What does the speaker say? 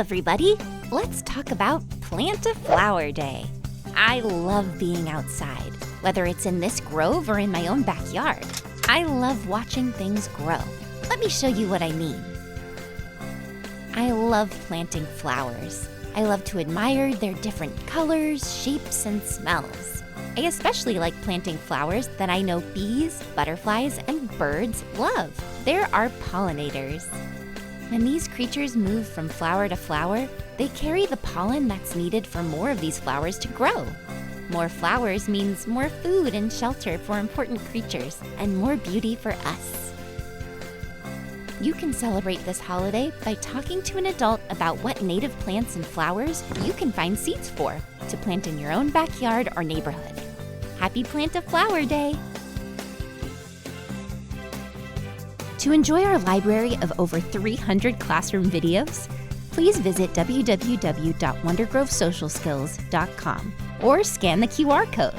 everybody. Let's talk about Plant a Flower Day. I love being outside, whether it's in this grove or in my own backyard. I love watching things grow. Let me show you what I mean. I love planting flowers. I love to admire their different colors, shapes, and smells. I especially like planting flowers that I know bees, butterflies, and birds love. They're our pollinators. When these creatures move from flower to flower, they carry the pollen that's needed for more of these flowers to grow. More flowers means more food and shelter for important creatures, and more beauty for us. You can celebrate this holiday by talking to an adult about what native plants and flowers you can find seeds for to plant in your own backyard or neighborhood. Happy Plant a Flower Day! To enjoy our library of over 300 classroom videos, please visit www.wondergrovesocialskills.com or scan the QR code.